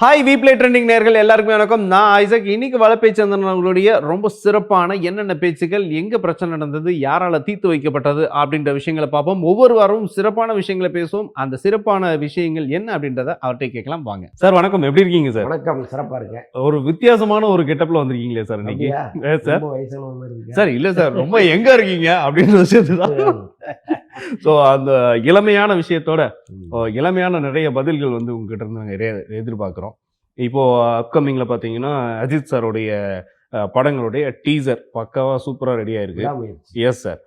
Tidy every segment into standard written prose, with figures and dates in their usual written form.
Hi வீப்ளே trending நேயர்கள் எல்லாருக்குமே வணக்கம். நான் ஐசக். இன்னைக்கு வலைப்பேச்சந்திரன் அவங்களுடைய ரொம்ப சிறப்பான என்னென்ன பேச்சுகள், எங்க பிரச்சனை நடந்தது, யாரால தீர்த்து வைக்கப்பட்டது அப்படின்ற விஷயங்களை பார்ப்போம். ஒவ்வொரு வாரமும் சிறப்பான விஷயங்களை பேசுவோம். அந்த சிறப்பான விஷயங்கள் என்ன அப்படின்றத அவர்கிட்ட கேட்கலாம் வாங்க. சார் வணக்கம், எப்படி இருக்கீங்க சார்? வணக்கம், சிறப்பா இருக்கேன். ஒரு வித்தியாசமான ஒரு கெட்டப்ல வந்திருக்கீங்களே சார் இன்னைக்கு. சார் இல்ல சார், ரொம்ப எங்க இருக்கீங்க அப்படின்ற விஷயத்துதான். ஸோ அந்த இளமையான விஷயத்தோட இளமையான நிறைய பதில்கள் வந்து உங்ககிட்ட இருந்து நாங்கள் எதிர்பார்க்குறோம். இப்போ அப்கமிங்ல பார்த்தீங்கன்னா அஜித் சாருடைய படங்களுடைய டீசர் பக்காவா சூப்பராக ரெடியாக இருக்கு. Yes sir.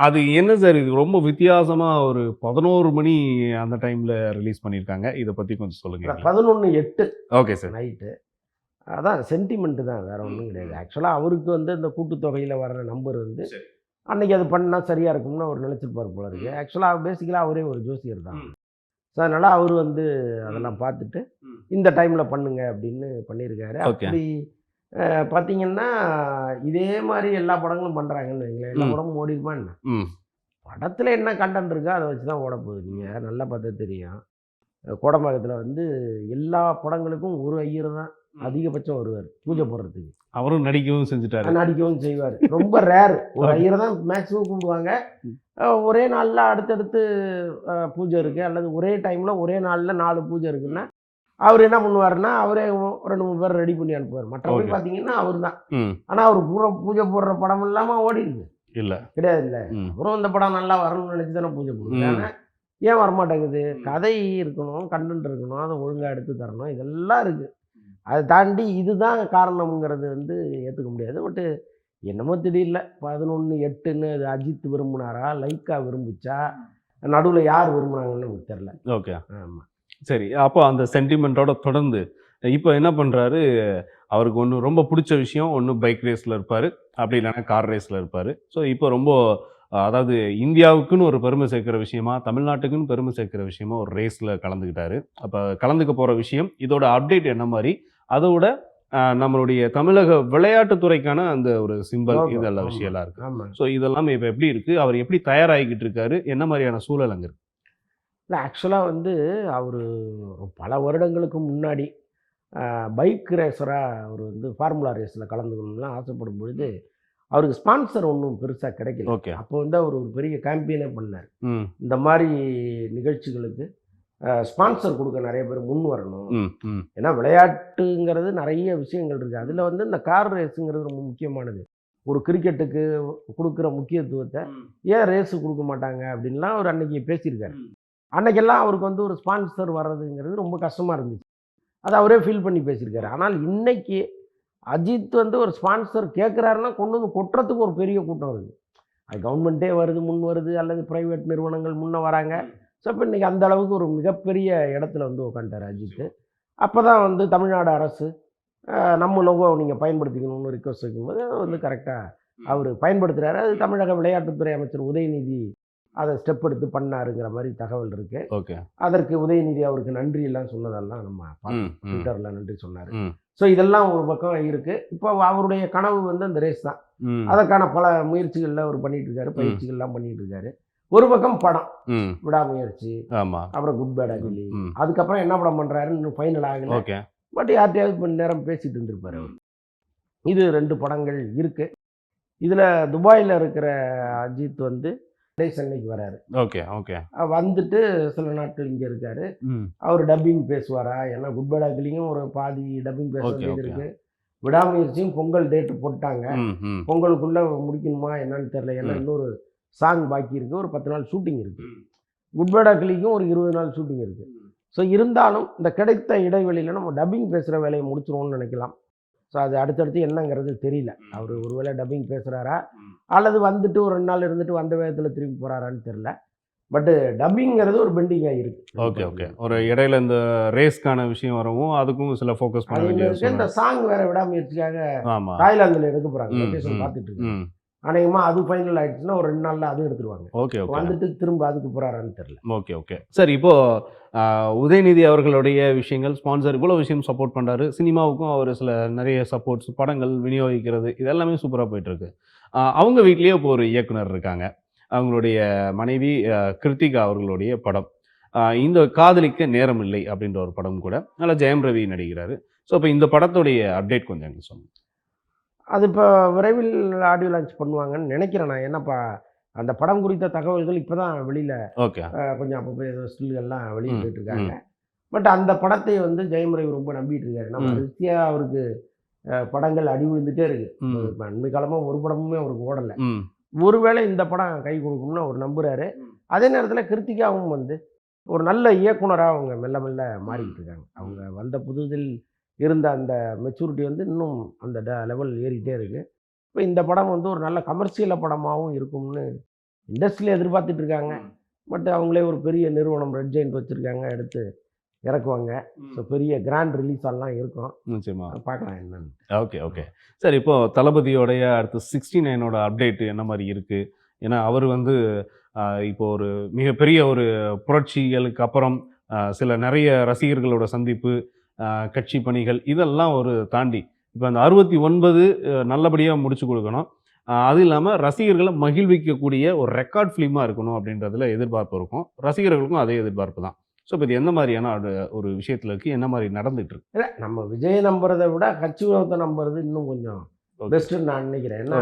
அது என்ன சார், இது ரொம்ப வித்தியாசமா ஒரு 11 மணி அந்த டைம்ல ரிலீஸ் பண்ணியிருக்காங்க. இதை பத்தி கொஞ்சம் சொல்லுங்க. 11:08 ஓகே சார். நைட்டு. அதான் சென்டிமெண்ட் தான், வேற ஒன்றும் கிடையாது. ஆக்சுவலாக அவருக்கு வந்து இந்த கூட்டுத்தொகையில் வர்ற நம்பர் வந்து அன்னைக்கு அது பண்ணால் சரியாக இருக்கும்னு அவர் நினச்சிருப்பார் போல இருக்கு. ஆக்சுவலாக பேசிக்கலாக அவரே ஒரு ஜோசியர் தான். ஸோ அதனால் அவர் வந்து அதெல்லாம் பார்த்துட்டு இந்த டைமில் பண்ணுங்க அப்படின்னு பண்ணியிருக்காரு. அப்படி பார்த்தீங்கன்னா இதே மாதிரி எல்லா படங்களும் பண்ணுறாங்கன்னு வைங்களேன். எல்லா படமும் ஓடிருமா என்ன? படத்தில் என்ன கண்டென்ட் இருக்கோ அதை வச்சு தான் ஓட போகுது. நீங்கள் நல்லா பார்த்தா தெரியும். கோடம்பாக்கத்தில் வந்து எல்லா படங்களுக்கும் ஒரு ஐயர் தான் அதிகபட்சம் வருவார் பூஜை போடுறதுக்கு. அவரும் நடிக்கவும் செஞ்சுட்டாரு, நடிக்கவும் செய்வார். ரொம்ப ரேர், ஒரு ஐயரை தான் மேக்ஸிமம் கும்பிடுவாங்க. ஒரே நாளில் அடுத்தடுத்து பூஜை இருக்குது, அல்லது ஒரே டைமில் ஒரே நாளில் 4 பூஜை இருக்குன்னா அவர் என்ன பண்ணுவாருன்னா அவரே 2-3 பேர் ரெடி பண்ணி அனுப்புவார். மற்றபடி பார்த்தீங்கன்னா அவர் தான். ஆனால் அவர் பூஜை போடுற படம் இல்லாமல் ஓடிடுது இல்லை, கிடையாது இல்லை. அப்புறம் இந்த படம் நல்லா வரணும்னு நினச்சி தானே பூஜை போடுவாங்க. ஏன் வரமாட்டேங்குது? கதை இருக்கணும், கண்டென்ட் இருக்கணும், அதை ஒழுங்காக எடுத்து தரணும், இதெல்லாம் இருக்குது. அதை தாண்டி இதுதான் காரணம்ங்கிறது வந்து ஏற்றுக்க முடியாது. பட்டு என்னமோ தெரியல, 11:08 அது அஜித் விரும்பினாரா, லைக்கா விரும்பிச்சா, நடுவில் யார் விரும்புனாங்கன்னு நமக்கு தெரில. ஓகே, ஆமாம் சரி. அப்போ அந்த சென்டிமெண்ட்டோட தொடர்ந்து இப்போ என்ன பண்ணுறாரு, அவருக்கு ஒன்று ரொம்ப பிடிச்ச விஷயம், ஒன்று பைக் ரேஸில் இருப்பார், அப்படி இல்லைன்னா கார் ரேஸில் இருப்பார். ஸோ இப்போ ரொம்ப அதாவது இந்தியாவுக்குன்னு ஒரு பெருமை சேர்க்கிற விஷயமா, தமிழ்நாட்டுக்குன்னு பெருமை சேர்க்கிற விஷயமா ஒரு ரேஸில் கலந்துக்கிட்டாரு. அப்போ கலந்துக்க போகிற விஷயம், இதோட அப்டேட் என்ன மாதிரி, அதோட நம்மளுடைய தமிழக விளையாட்டுத்துறைக்கான அந்த ஒரு சிம்பல், இதெல்லாம் விஷயம்லாம் இருக்கு. ஸோ இதெல்லாம் இப்போ எப்படி இருக்கு, அவர் எப்படி தயாராகிக்கிட்டு இருக்காரு, என்ன மாதிரியான சூழல் அங்கே இருக்கு? இல்லை, ஆக்சுவலாக வந்து அவர் பல வருடங்களுக்கு முன்னாடி பைக் ரேஸராக அவர் வந்து ஃபார்முலா ரேஸில் கலந்துக்கணும்லாம் ஆசைப்படும் பொழுது அவருக்கு ஸ்பான்சர் ஒன்றும் பெருசாக கிடைக்கல. ஓகே. அப்போ வந்து அவர் ஒரு பெரிய கேம்பெயினே பண்ணார். இந்த மாதிரி நிகழ்ச்சிகளுக்கு ஸ்பான்சர் கொடுக்க நிறைய பேர் முன் வரணும். ஏன்னா விளையாட்டுங்கிறது நிறைய விஷயங்கள் இருக்குது. அதில் வந்து இந்த கார் ரேஸுங்கிறது ரொம்ப முக்கியமானது. ஒரு கிரிக்கெட்டுக்கு கொடுக்குற முக்கியத்துவத்தை ஏன் ரேஸு கொடுக்க மாட்டாங்க அப்படின்லாம் அவர் அன்னைக்கு பேசியிருக்காரு. அன்னைக்கெல்லாம் அவருக்கு வந்து ஒரு ஸ்பான்சர் வர்றதுங்கிறது ரொம்ப கஷ்டமாக இருந்துச்சு. அதை அவரே ஃபீல் பண்ணி பேசியிருக்காரு. ஆனால் இன்னைக்கு அஜித் வந்து ஒரு ஸ்பான்சர் கேட்குறாருன்னா கொண்டு வந்து கொட்டுறதுக்கு ஒரு பெரிய கூட்டம் இருக்குது. அது கவர்மெண்ட்டே வருது, முன் வருது, அல்லது ப்ரைவேட் நிறுவனங்கள் முன்னே வராங்க. ஸோ இப்போ இன்றைக்கி அந்த அளவுக்கு ஒரு மிகப்பெரிய இடத்துல வந்து உட்காந்துட்டார் அஜித். அப்போ தான் வந்து தமிழ்நாடு அரசு நம்ம லோகோ நீங்கள் பயன்படுத்திக்கணும்னு ரிக்வஸ்ட் வைக்கும்போது அதை வந்து கரெக்டாக அவர் பயன்படுத்துகிறாரு. அது தமிழக விளையாட்டுத்துறை அமைச்சர் உதயநிதி அதை ஸ்டெப் எடுத்து பண்ணாருங்கிற மாதிரி தகவல் இருக்குது. ஓகே. அதற்கு உதயநிதி அவருக்கு நன்றி எல்லாம் சொன்னதெல்லாம் நம்ம ட்விட்டரில் நன்றி சொன்னார். ஸோ இதெல்லாம் ஒரு பக்கம் இருக்குது. இப்போ அவருடைய கனவு வந்து அந்த ரேஸ் தான். அதற்கான பல முயற்சிகள்லாம் அவர் பண்ணிட்டு இருக்காரு, பயிற்சிகள்லாம் பண்ணிட்டு இருக்காரு. ஒரு பக்கம் படம் விடாமுயற்சி, அப்புறம் குட் பேட் அகிலி, அதுக்கப்புறம் என்ன படம் பண்ணுறாருன்னு இன்னும் ஃபைனல் ஆகல. பட் யார்ட்டையாவது கொஞ்ச நேரம் பேசிட்டு இருந்திருப்பார் அவர். இது 2 படங்கள் இருக்குது. இதில் துபாயில் இருக்கிற அஜித் வந்து சென்னைக்கு வராரு. Okay okay. வந்துட்டு சில நாட்கள் இங்கே இருக்காரு. அவர் டப்பிங் பேசுவாரா? ஏன்னா குட் பேட் அகிலியும் ஒரு பாதி டப்பிங் பேச வேண்டியது இருக்கு. விடாமுயற்சியும் பொங்கல் டேட்டு போட்டாங்க. பொங்கலுக்குள்ளே முடிக்கணுமா என்னன்னு தெரியல. ஏன்னா இன்னொரு சாங் பாக்கி இருக்குது, ஒரு 10 நாள் ஷூட்டிங் இருக்குது. குட் பேட் அகிலிக்கும் ஒரு 20 நாள் ஷூட்டிங் இருக்குது. ஸோ இருந்தாலும் இந்த கிடைத்த இடைவெளியில் நம்ம டப்பிங் பேசுகிற வேலையை முடிச்சிருவோம்னு நினைக்கலாம். ஸோ அது அடுத்தடுத்து என்னங்கிறது தெரியல. அவர் ஒருவேளை டப்பிங் பேசுகிறாரா, அல்லது வந்துட்டு ஒரு 2 நாள் இருந்துட்டு வந்த வேகத்தில் திரும்பி போகிறாரான்னு தெரில. பட்டு டப்பிங்கிறது ஒரு பெண்டிங்காக இருக்குது. Okay okay. ஒரு இடையில இந்த ரேஸ்க்கான விஷயம் வரவும் அதுக்கும் சில ஃபோக்கஸ் பண்ண வேண்டியது. இந்த சாங் வேறு விடாமுயற்சிக்காக தாய்லாந்தில் எடுக்க போகிறாங்க, லொக்கேஷன் பார்த்துட்டு இருக்கு. அநேகமாக அது ஃபைனல் ஆயிடுச்சுன்னா ஒரு 2 நாளில் அதுவும் எடுத்துருவாங்க. Okay, okay. வந்துட்டு திரும்ப அதுக்கு போகிறாரான்னு தெரியல. Okay, okay. சரி இப்போ உதயநிதி அவர்களுடைய விஷயங்கள், ஸ்பான்சர் இவ்வளோ விஷயம் சப்போர்ட் பண்றாரு. சினிமாவுக்கும் அவர் சில நிறைய சப்போர்ட்ஸ், படங்கள் விநியோகிக்கிறது இது எல்லாமே சூப்பரா போயிட்டுருக்கு. அவங்க வீட்லயே இப்போ ஒரு இயக்குனர் இருக்காங்க. அவங்களுடைய மனைவி கிருத்திகா அவர்களுடைய படம். இந்த காதலிக்க நேரம் இல்லை அப்படின்ற ஒரு படம் கூட. அதில ஜெயம் ரவி நடிக்கிறாரு. ஸோ இப்போ இந்த படத்துடைய அப்டேட் கொஞ்சம் எனக்கு சொல்லுங்க. அது இப்போ விரைவில் ஆடியோ லான்ச் பண்ணுவாங்கன்னு நினைக்கிறேன் நான். ஏன்னாப்பா அந்த படம் குறித்த தகவல்கள் இப்போ தான் வெளியில் ஓகே. கொஞ்சம் அப்பப்போ ஏதோ ஸ்டில்கள்லாம் வெளியிட்டு இருக்காங்க. பட் அந்த படத்தை வந்து ஜெயம் ரவி ரொம்ப நம்பிட்டு இருக்காரு. நம்ம வரிசையாக அவருக்கு படங்கள் அடி விழுந்துட்டே இருக்கு. இப்போ அண்மை காலமாக ஒரு படமுமே அவருக்கு ஓடலை. ஒருவேளை இந்த படம் கை கொடுக்கும்னு அவர் நம்புறாரு. அதே நேரத்தில் கிருத்திகாவும் வந்து ஒரு நல்ல இயக்குனராக அவங்க மெல்ல மெல்ல மாறிக்கிட்டு இருக்காங்க. அவங்க வந்த புதுதில் இருந்த அந்த மெச்சூரிட்டி வந்து இன்னும் அந்த லெவல் ஏறிக்கிட்டே இருக்கு. இப்போ இந்த படம் வந்து ஒரு நல்ல கமர்ஷியல் படமாகவும் இருக்கும்னு இண்டஸ்ட்ரியில் எதிர்பார்த்துட்டு இருக்காங்க. பட் அவங்களே ஒரு பெரிய நிறுவனம் ரெட் ஜெயிண்ட் வச்சுருக்காங்க, எடுத்து இறக்குவாங்க. ஸோ பெரிய கிராண்ட் ரிலீஸ் எல்லாம் இருக்கும். நிச்சயமா. பார்க்கலாம் என்னன்னு. Okay, okay. சரி இப்போ தளபதியோடைய அடுத்து 69ஓட அப்டேட் என்ன மாரி இருக்கு? ஏன்னா அவர் வந்து இப்போ ஒரு மிகப்பெரிய ஒரு புரட்சிகளுக்கு அப்புறம் சில நிறைய ரசிகர்களோட சந்திப்பு, கட்சி பணிகள் இதெல்லாம் ஒரு தாண்டி இப்போ அந்த 69 நல்லபடியா முடிச்சு கொடுக்கணும். அது இல்லாம ரசிகர்களை மகிழ்விக்கக்கூடிய ஒரு ரெக்கார்ட் ஃபிலிமா இருக்கணும் அப்படின்றதுல எதிர்பார்ப்பு இருக்கும். ரசிகர்களுக்கும் அதே எதிர்பார்ப்பு தான். ஸோ இப்போ இது எந்த மாதிரியான ஒரு விஷயத்துல இருக்கு? என்ன மாரி நடந்துட்டு இருக்கு? இல்லை, நம்ம விஜய் நம்புறதை விட கட்சி விரோதத்தை நம்புறது இன்னும் கொஞ்சம் பெஸ்ட்டுன்னு நான் நினைக்கிறேன். ஏன்னா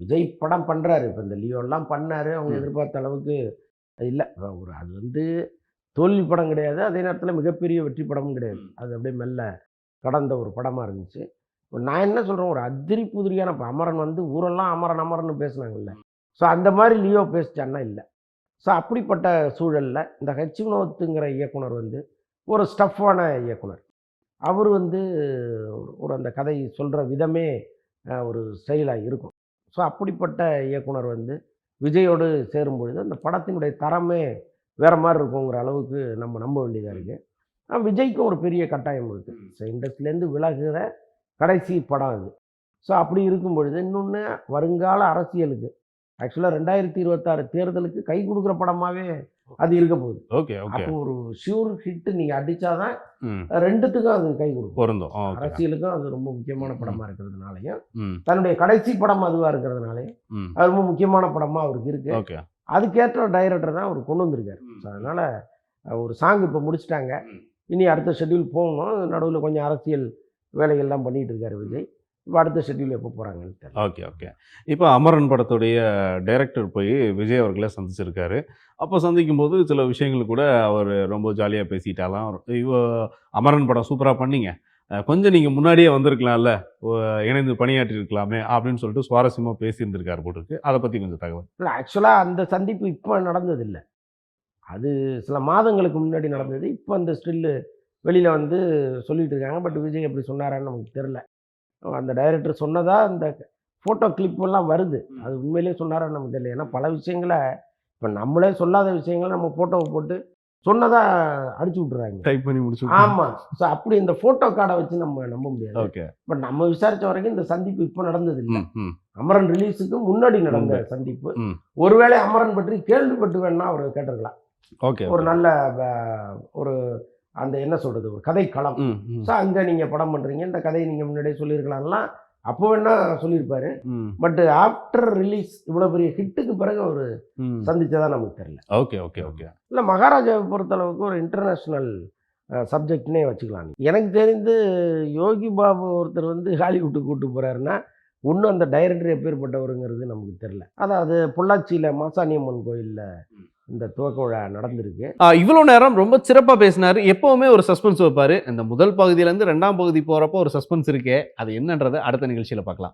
விஜய் படம் பண்ணுறாரு. இப்போ இந்த லியோலாம் பண்ணார். அவங்க எதிர்பார்த்த அளவுக்கு இல்லை. ஒரு அது வந்து தோல்வி படம் கிடையாது, அதே நேரத்தில் மிகப்பெரிய வெற்றி படமும் கிடையாது. அது அப்படியே மெல்ல கடந்த ஒரு படமாக இருந்துச்சு. இப்போ நான் என்ன சொல்கிறேன், ஒரு அதிரி புதிரியான இப்போ அமரன் வந்து ஊரெல்லாம் அமரன் அமரன்னு பேசுனாங்கல்ல. ஸோ அந்த மாதிரி லியோ பேசிச்சான்னா இல்லை. ஸோ அப்படிப்பட்ட சூழலில் இந்த ஹெச் வினோத்துங்கிற இயக்குனர் வந்து ஒரு ஸ்டஃப்பான இயக்குனர். அவர் வந்து ஒரு அந்த கதை சொல்கிற விதமே ஒரு ஸ்டைலாக இருக்கும். ஸோ அப்படிப்பட்ட இயக்குனர் வந்து விஜயோடு சேரும்பொழுது அந்த படத்தினுடைய தரமே வேறு மாதிரி இருக்குங்கிற அளவுக்கு நம்ம நம்ப வேண்டியதாக இருக்குது. விஜய்க்கும் ஒரு பெரிய கட்டாயம் இருக்குது. ஸோ இண்டஸ்ட்ரியிலேருந்து விலகுகிற கடைசி படம் அது. ஸோ அப்படி இருக்கும் பொழுது இன்னொன்று வருங்கால அரசியலுக்கு ஆக்சுவலாக 2026 தேர்தலுக்கு கை கொடுக்குற படமாகவே அது இருக்க போகுது. Okay, okay. அப்போ ஒரு ஷியூர் ஹிட் நீங்கள் அடித்தாதான் ரெண்டுத்துக்கும் அது கை கொடுக்கும். பொருந்தும். அரசியலுக்கும் அது ரொம்ப முக்கியமான படமாக இருக்கிறதுனாலையும், தன்னுடைய கடைசி படம் அதுவாக இருக்கிறதுனாலையும் அது ரொம்ப முக்கியமான படமாக அவருக்கு இருக்கு. அதுக்கேற்ற டைரக்டர் தான் அவர் கொண்டு வந்திருக்காரு. ஸோ அதனால் ஒரு சாங் இப்போ முடிச்சிட்டாங்க. இனி அடுத்த ஷெட்யூல் போகணும். நடுவில் கொஞ்சம் அரசியல் வேலைகள்லாம் பண்ணிகிட்டு இருக்காரு விஜய். இப்போ அடுத்த ஷெட்யூல் எப்போ போகிறாங்கன்னு தெரியல. Okay, okay. இப்போ அமரன் படத்துடைய டைரக்டர் போய் விஜய் அவர்களை சந்திச்சிருக்காரு. அப்போ சந்திக்கும்போது சில விஷயங்கள் கூட அவர் ரொம்ப ஜாலியாக பேசிட்டாலாம். அமரன் படம் சூப்பராக பண்ணீங்க, கொஞ்சம் நீங்கள் முன்னாடியே வந்திருக்கலாம்ல, இணைந்து பணியாற்றி இருக்கலாமே அப்படின்னு சொல்லிட்டு சுவாரஸ்யமாக பேசியிருந்திருக்காரு போட்டிருக்கு. அதை பற்றி கொஞ்சம் தகவல். இல்லை, ஆக்சுவலாக அந்த சந்திப்பு இப்போ நடந்ததில்லை. அது சில மாதங்களுக்கு முன்னாடி நடந்தது. இப்போ அந்த ஸ்டில்லு வெளியில் வந்து சொல்லிகிட்டு இருக்காங்க. பட் விஜய் எப்படி சொன்னாரான்னு நமக்கு தெரில. அந்த டைரக்டர் சொன்னதா அந்த ஃபோட்டோ கிளிப்பெல்லாம் வருது. அது உண்மையிலே சொன்னாரான்னு நமக்கு தெரியல. ஏன்னா பல விஷயங்களை இப்போ நம்மளே சொல்லாத விஷயங்களை நம்ம ஃபோட்டோவை போட்டு சொன்னதா அடிச்சு விட்றாங்க, டைப் பண்ணி முடிச்சு. ஆமாம். ஸோ அப்படி இந்த ஃபோட்டோ கார்டை வச்சு நம்ம நம்ப முடியாது. ஓகே. பட் நம்ம விசாரித்த வரைக்கும் இந்த சந்திப்பு இப்போ நடந்தது இல்லை. அமரன் ரிலீஸுக்கு முன்னாடி நடந்த சந்திப்பு. ஒருவேளை அமரன் பற்றி கேள்விப்பட்டு வேணா அவர் கேட்டிருக்கலாம். ஓகே. ஒரு நல்ல ஒரு அந்த என்ன சொல்கிறது, ஒரு கதை களம். ஸோ அங்கே நீங்கள் படம் பண்ணுறீங்க, இந்த கதையை நீங்கள் முன்னாடியே சொல்லியிருக்கலாம்லாம் அப்போ வேணா சொல்லியிருப்பாரு. பட் ஆஃப்டர் ரிலீஸ் இவ்வளோ பெரிய ஹிட்டுக்கு பிறகு அவர் சந்தித்ததான் நமக்கு தெரியல. Okay, okay, okay. இல்லை, மகாராஜாவை பொறுத்தளவுக்கு ஒரு இன்டர்நேஷ்னல் சப்ஜெக்ட்னே வச்சுக்கலாம். எனக்கு தெரிந்து யோகி பாபு ஒருத்தர் வந்து ஹாலிவுட்டுக்கு கூப்பிட்டு போகிறாருன்னா ஒன்றும் அந்த டைரக்டர் எப்பேற்பட்டவருங்கிறது நமக்கு தெரில. அதாவது பொள்ளாச்சியில் மாசாணியம்மன் கோயிலில் இந்த துவக்க விழா நடந்திருக்கு. இவ்வளோ நேரம் ரொம்ப சிறப்பாக பேசினார். எப்போவுமே ஒரு சஸ்பென்ஸ் வைப்பார். இந்த முதல் பகுதியிலேருந்து 2ஆம் பகுதி போகிறப்போ ஒரு சஸ்பென்ஸ் இருக்கே, அது என்னன்றதை அடுத்த நிகழ்ச்சியில் பார்க்கலாம்.